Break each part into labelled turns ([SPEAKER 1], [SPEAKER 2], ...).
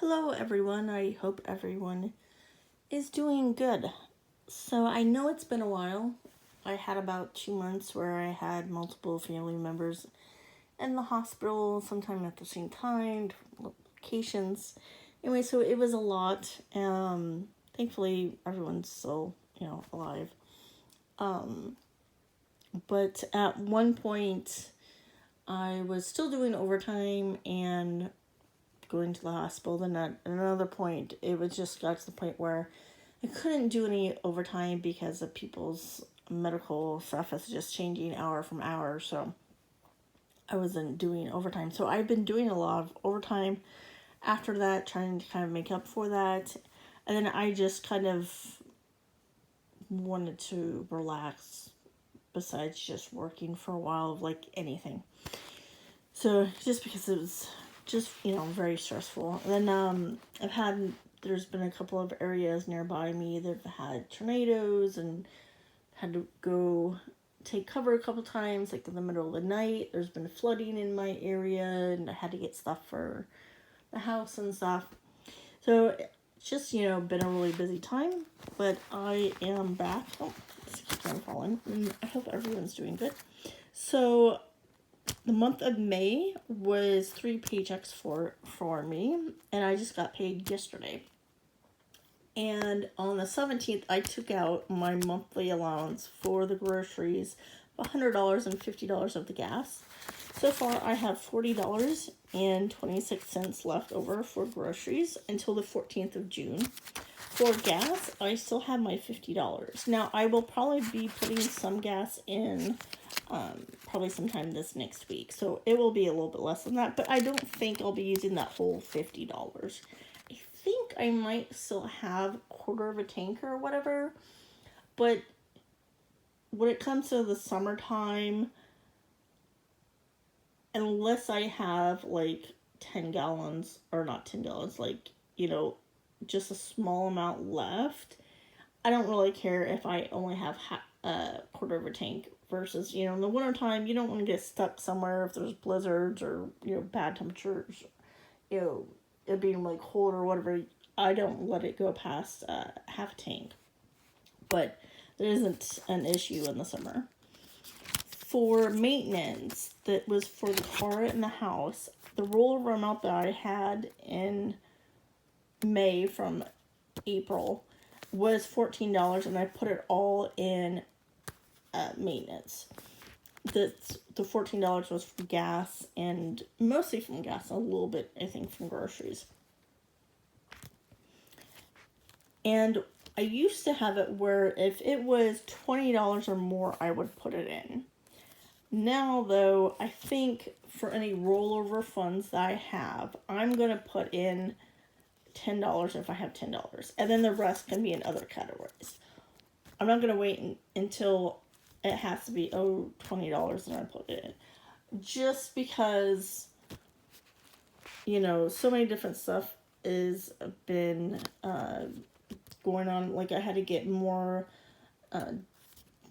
[SPEAKER 1] Hello everyone, I hope everyone is doing good. So I know it's been a while. I had about 2 months where I had multiple family members in the hospital sometime at the same time, locations. Anyway, so it was a lot. Thankfully everyone's still, alive. But at one point I was still doing overtime and going to the hospital. Then at another point, it was just got to the point where I couldn't do any overtime because of people's medical stuff is just changing hour from hour. So I wasn't doing overtime. So I've been doing a lot of overtime after that, trying to kind of make up for that. And then I just kind of wanted to relax besides just working for a while of like anything. So just because it was just, very stressful. And then there's been a couple of areas nearby me that have had tornadoes and had to go take cover a couple times, like in the middle of the night. There's been flooding in my area and I had to get stuff for the house and stuff. So it's just, been a really busy time, but I am back. Oh, this keeps on falling. And I hope everyone's doing good. So the month of May was 3 paychecks for me, and I just got paid yesterday. And on the 17th, I took out my monthly allowance for the groceries, $100 and $50 of the gas. So far, I have $40.26 left over for groceries until the 14th of June. For gas, I still have my $50. Now, I will probably be putting some gas in probably sometime this next week. So it will be a little bit less than that, but I don't think I'll be using that whole $50. I think I might still have a quarter of a tank or whatever, but when it comes to the summertime, unless I have like 10 gallons, or not 10 gallons, like, just a small amount left, I don't really care if I only have a quarter of a tank versus, in the wintertime, you don't want to get stuck somewhere if there's blizzards or, bad temperatures, it being like cold or whatever. I don't let it go past half a tank. But there isn't an issue in the summer. For maintenance, that was for the car and the house, the rollover amount that I had in May from April was $14, and I put it all in maintenance. The $14 was from gas, and mostly from gas, a little bit, I think, from groceries. And I used to have it where if it was $20 or more, I would put it in. Now, though, I think for any rollover funds that I have, I'm going to put in $10 if I have $10. And then the rest can be in other categories. I'm not going to wait until it has to be, $20 and I put it in. Just because, so many different stuff has been going on. Like I had to get more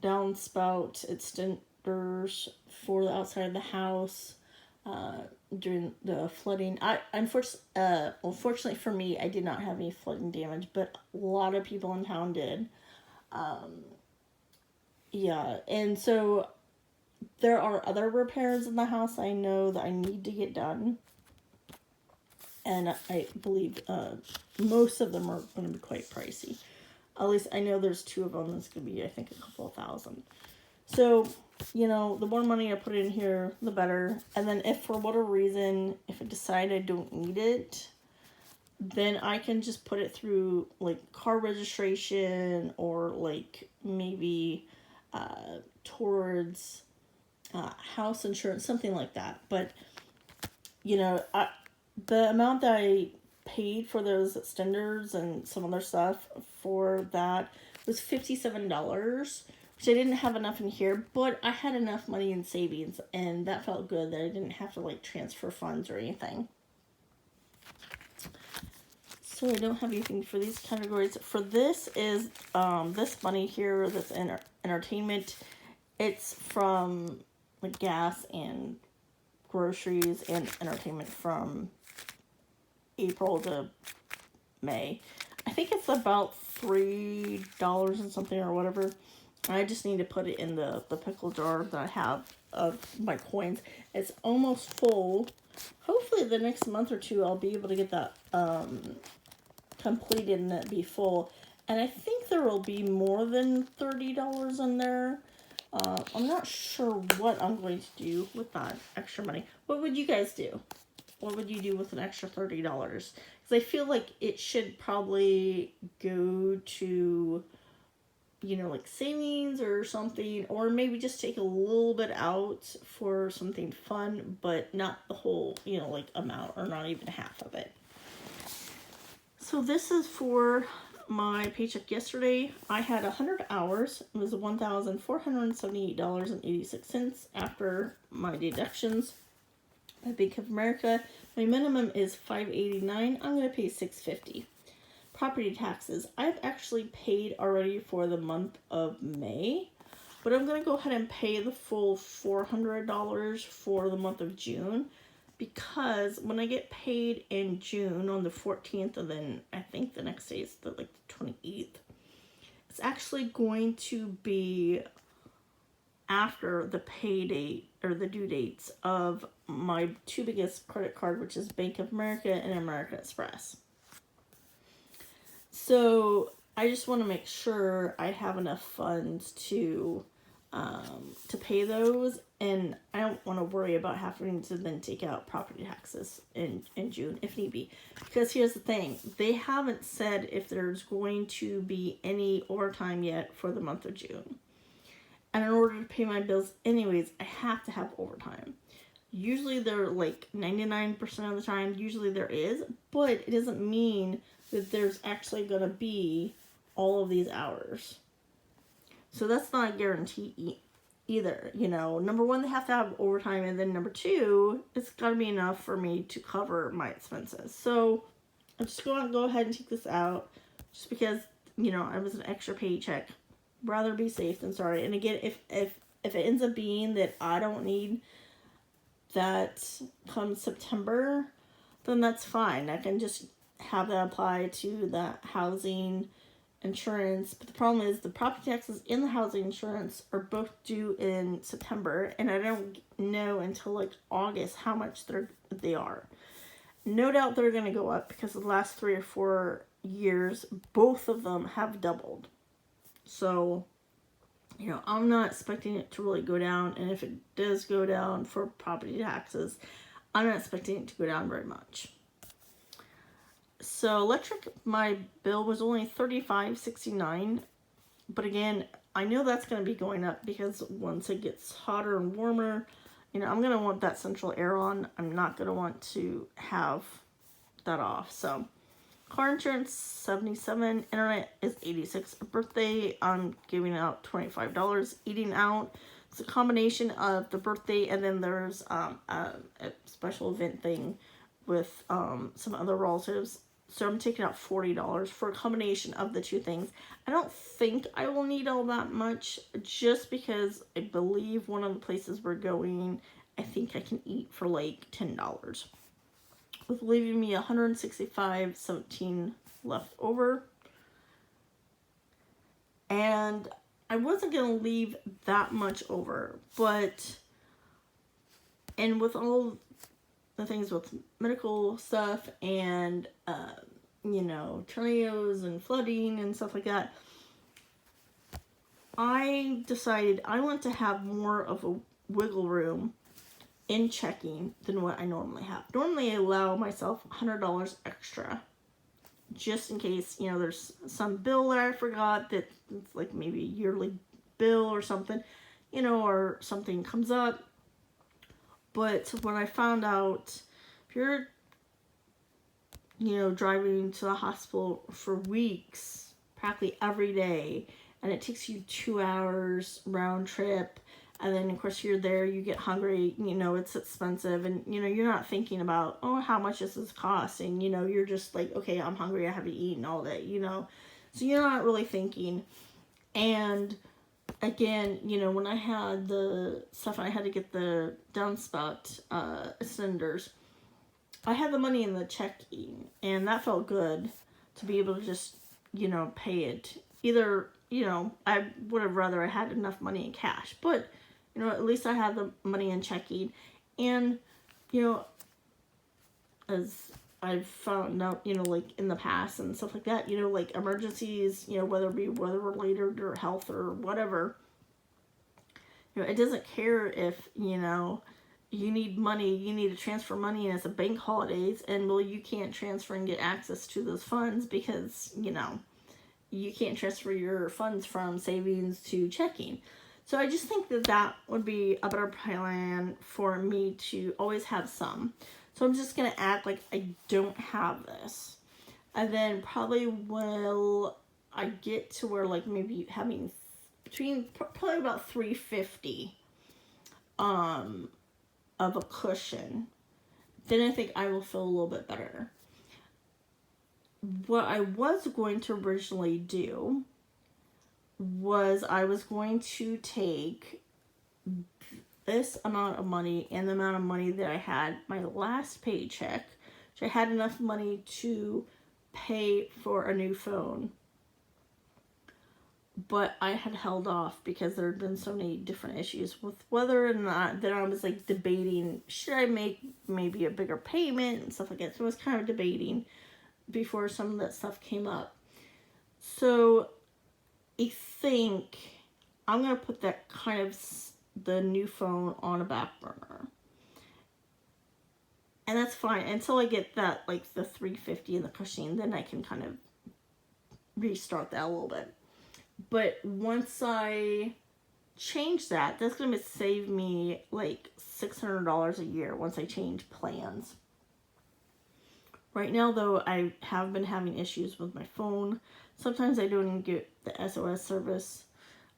[SPEAKER 1] downspout extenders for the outside of the house during the flooding. Unfortunately for me, I did not have any flooding damage, but a lot of people in town did. Yeah, and so there are other repairs in the house I know that I need to get done. And I believe most of them are going to be quite pricey. At least I know there's 2 of them that's going to be, I think, a couple of $1,000. So, the more money I put in here, the better. And then if for whatever reason, if I decide I don't need it, then I can just put it through, like, car registration or, like, maybe towards house insurance, something like that. But, the amount that I paid for those extenders and some other stuff for that was $57, which I didn't have enough in here, but I had enough money in savings, and that felt good that I didn't have to, like, transfer funds or anything. So I don't have anything for these categories. For this is, this money here, this entertainment, it's from like gas and groceries and entertainment from April to May. I think it's about $3 and something or whatever. I just need to put it in the pickle jar that I have of my coins. It's almost full. Hopefully the next month or two I'll be able to get that completed and it be full. And I think there will be more than $30 in there. I'm not sure what I'm going to do with that extra money. What would you guys do? What would you do with an extra $30? Because I feel like it should probably go to, like savings or something, or maybe just take a little bit out for something fun, but not the whole, like amount, or not even half of it. So this is for my paycheck yesterday. I had 100 hours. It was $1,478.86 after my deductions. At Bank of America, my minimum is $5.89. I'm going to pay $6.50. Property taxes. I've actually paid already for the month of May, but I'm going to go ahead and pay the full $400 for the month of June, because when I get paid in June on the 14th, and then I think the next day is the 28th, it's actually going to be after the pay date or the due dates of my two biggest credit card, which is Bank of America and American Express. So I just want to make sure I have enough funds to pay those, and I don't want to worry about having to then take out property taxes in June if need be. Because here's the thing, they haven't said if there's going to be any overtime yet for the month of June. And in order to pay my bills anyways, I have to have overtime. Usually they're 99% of the time, usually there is, but it doesn't mean that there's actually going to be all of these hours. So that's not a guarantee either. Number one, they have to have overtime, and then number two, it's got to be enough for me to cover my expenses. So I'm just going to go ahead and take this out just because, it was an extra paycheck. Rather be safe than sorry. And again, if it ends up being that I don't need that come September, then that's fine. I can just have that apply to the housing insurance. But the problem is the property taxes and the housing insurance are both due in September, and I don't know until August how much they are. No doubt they're going to go up because the last 3 or 4 years, both of them have doubled. So, I'm not expecting it to really go down. And if it does go down for property taxes, I'm not expecting it to go down very much. So electric, my bill was only $35.69. But again, I know that's going to be going up because once it gets hotter and warmer, I'm going to want that central air on. I'm not going to want to have that off. So car insurance, $77. Internet is $86. A birthday, I'm giving out $25. Eating out, it's a combination of the birthday, and then there's a special event thing with some other relatives. So I'm taking out $40 for a combination of the two things. I don't think I will need all that much, just because I believe one of the places we're going, I think I can eat for $10. With leaving me $165.17 left over. And I wasn't going to leave that much over, and with all the things with medical stuff and, tornadoes and flooding and stuff like that, I decided I want to have more of a wiggle room in checking than what I normally have. Normally I allow myself $100 extra just in case, there's some bill that I forgot that it's maybe a yearly bill or something, or something comes up. But when I found out, if you're, driving to the hospital for weeks, practically every day, and it takes you 2 hours round trip, and then of course you're there, you get hungry, it's expensive, and you're not thinking about, how much this is costing, you're just okay, I'm hungry, I have to eat and all that, so you're not really thinking. And again, when I had the stuff, I had to get the downspout cylinders, I had the money in the checking, and that felt good to be able to just, pay it. Either, I would have rather I had enough money in cash, but, at least I had the money in checking. And, you know, as I've found out, like in the past and stuff like that, like emergencies, whether it be weather related or health or whatever, it doesn't care if, you need money, you need to transfer money and it's a bank holidays, and well, you can't transfer and get access to those funds because, you can't transfer your funds from savings to checking. So I just think that that would be a better plan for me to always have some. So I'm just going to act like I don't have this. And then probably will I get to where like maybe having between probably about $350 of a cushion, then I think I will feel a little bit better. What I was going to originally do was I was going to take this amount of money and the amount of money that I had my last paycheck, which I had enough money to pay for a new phone, but I had held off because there had been so many different issues with whether or not that I was like debating, should I make maybe a bigger payment and stuff like that. So I was kind of debating before some of that stuff came up. So I think I'm going to put that kind of the new phone on a back burner. And that's fine until I get that, like the 350 and the cushion, then I can kind of restart that a little bit. But once I change that, that's going to save me like $600 a year once I change plans. Right now, though, I have been having issues with my phone. Sometimes I don't even get the SOS service.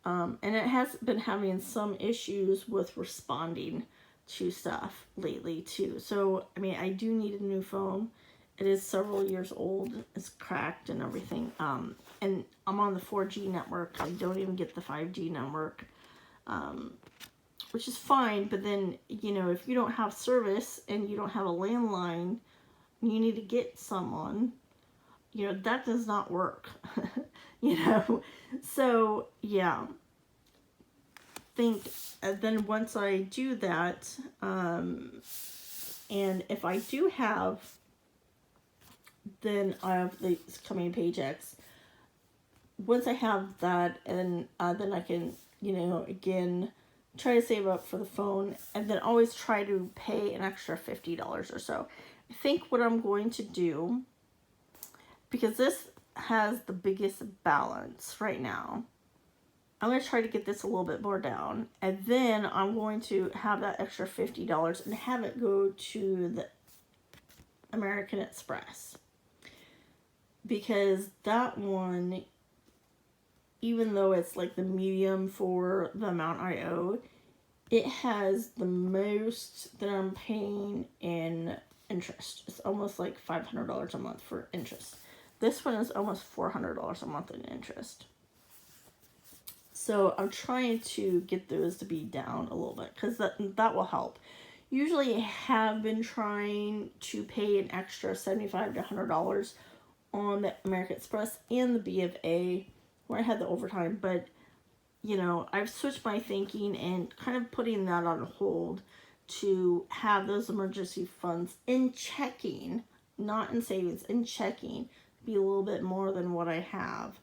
[SPEAKER 1] And it has been having some issues with responding to stuff lately, too. So, I mean, I do need a new phone. It is several years old. It's cracked and everything. And I'm on the 4G network. I don't even get the 5G network, which is fine. But then, if you don't have service and you don't have a landline, you need to get someone, that does not work. So yeah, think then once I do that, and if I do have, then I have the coming paychecks. Once I have that, and then I can, again, try to save up for the phone, and then always try to pay an extra $50 or so. I think what I'm going to do, because this has the biggest balance right now, I'm going to try to get this a little bit more down, and then I'm going to have that extra $50 and have it go to the American Express. Because that one, even though it's like the medium for the amount I owe, it has the most that I'm paying in interest. It's almost like $500 a month for interest. This one is almost $400 a month in interest. So I'm trying to get those to be down a little bit because that will help. Usually I have been trying to pay an extra $75 to $100 on the American Express and the B of A where I had the overtime, but I've switched my thinking and kind of putting that on hold to have those emergency funds in checking, not in savings, in checking, be a little bit more than what I have.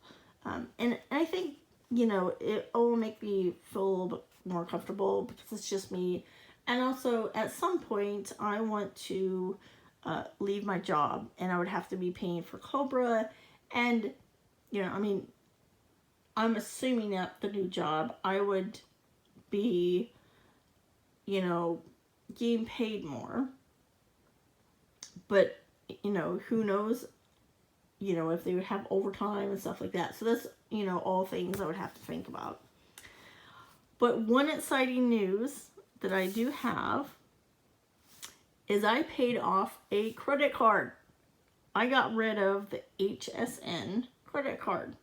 [SPEAKER 1] And I think, it will make me feel a little bit more comfortable because it's just me. And also, at some point, I want to leave my job, and I would have to be paying for Cobra. And, I'm assuming at the new job, I would be, getting paid more. But, who knows, if they would have overtime and stuff like that. So that's, all things I would have to think about. But one exciting news that I do have is I paid off a credit card. I got rid of the HSN credit card.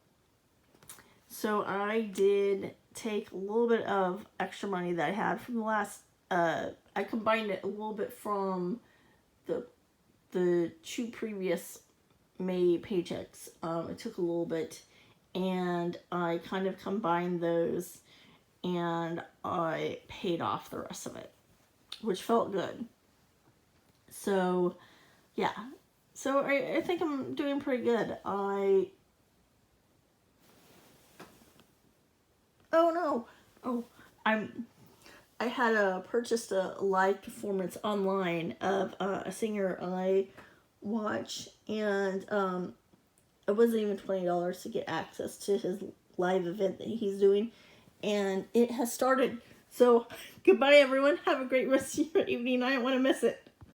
[SPEAKER 1] So I did take a little bit of extra money that I had from the last, I combined it a little bit from the the 2 previous May paychecks. It took a little bit, and I kind of combined those, and I paid off the rest of it, which felt good. So, yeah. So I think I'm doing pretty good. Oh no. Oh, I had purchased a live performance online of a singer I watch, and it wasn't even $20 to get access to his live event that he's doing, and it has started. So goodbye, everyone. Have a great rest of your evening. I don't want to miss it.